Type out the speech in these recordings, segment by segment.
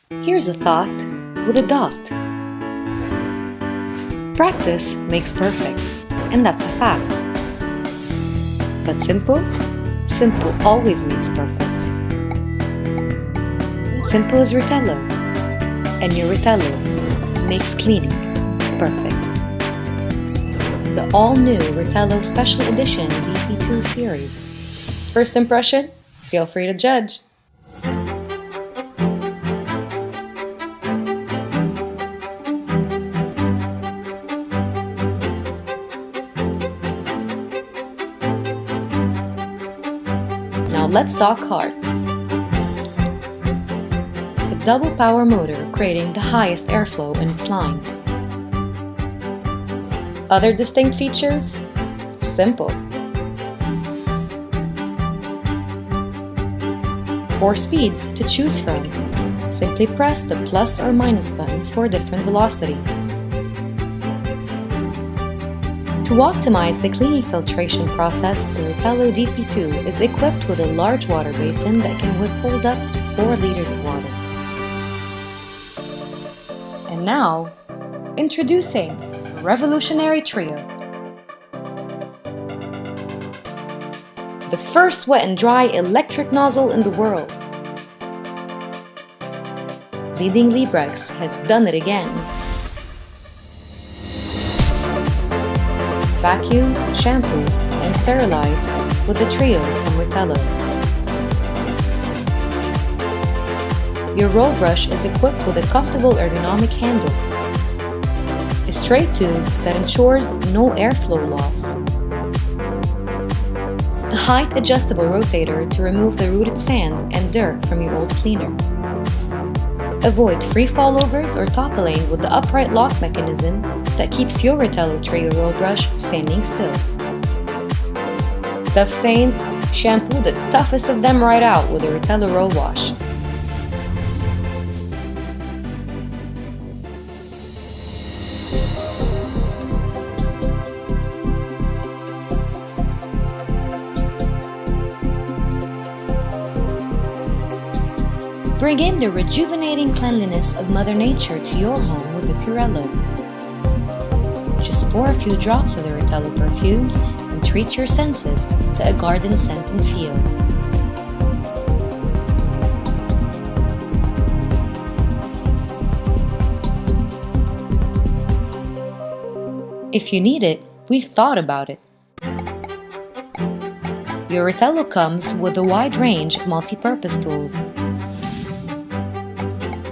Here's a thought with a dot. Practice makes perfect, and that's a fact. But simple? Simple always makes perfect. Simple is Ritello, and your Ritello makes cleaning perfect. The all-new Ritello Special Edition DP2 series. First impression? Feel free to judge. Now let's talk heart. A double power motor creating the highest airflow in its line. Other distinct features? Simple. 4 speeds to choose from. Simply press the plus or minus buttons for different velocity. To optimize the cleaning filtration process, the Ritello DP2 is equipped with a large water basin that can withhold up to 4 liters of water. And now, introducing a revolutionary trio. The first wet and dry electric nozzle in the world. Leading Librex has done it again. Vacuum, shampoo, and sterilize with the trio from Ritello. Your roll brush is equipped with a comfortable ergonomic handle, a straight tube that ensures no airflow loss, a height-adjustable rotator to remove the rooted sand and dirt from your old cleaner. Avoid free fallovers or toppling with the upright lock mechanism that keeps your Ritello trio roll brush standing still. Tough stains? Shampoo the toughest of them right out with a Ritello roll wash. Bring in the rejuvenating cleanliness of Mother Nature to your home with the Purello. Just pour a few drops of the Ritello perfumes and treat your senses to a garden scent and feel. If you need it, we've thought about it. Your Ritello comes with a wide range of multi-purpose tools.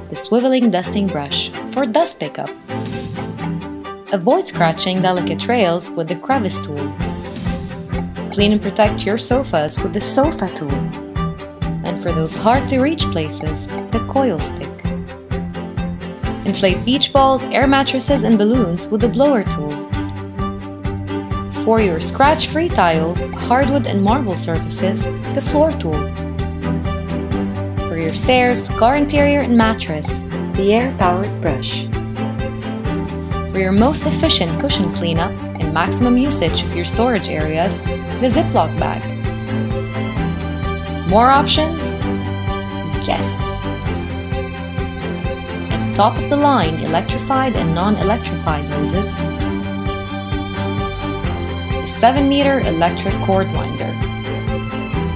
The swiveling dusting brush for dust pickup. Avoid scratching delicate trails with the crevice tool. Clean and protect your sofas with the sofa tool. And for those hard-to-reach places, the coil stick. Inflate beach balls, air mattresses, and balloons with the blower tool. For your scratch-free tiles, hardwood and marble surfaces, the floor tool. For your stairs, car interior, and mattress, the air-powered brush. For your most efficient cushion cleanup and maximum usage of your storage areas, the Ziploc bag. More options? Yes! And top of the line electrified and non-electrified hoses. The 7-meter electric cord winder.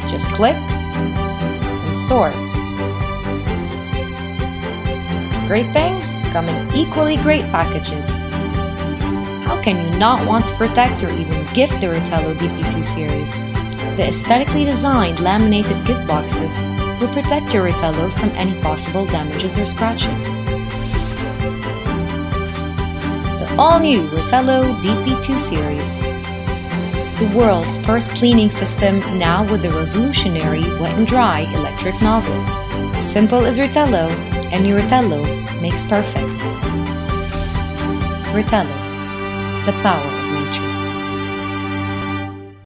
Just click and store. Great things come in equally great packages. How can you not want to protect or even gift the Ritello DP2 series? The aesthetically designed laminated gift boxes will protect your Ritello from any possible damages or scratching. The all-new Ritello DP2 series. The world's first cleaning system now with the revolutionary wet and dry electric nozzle. Simple as Ritello, and your Ritello makes perfect. Ritello, the power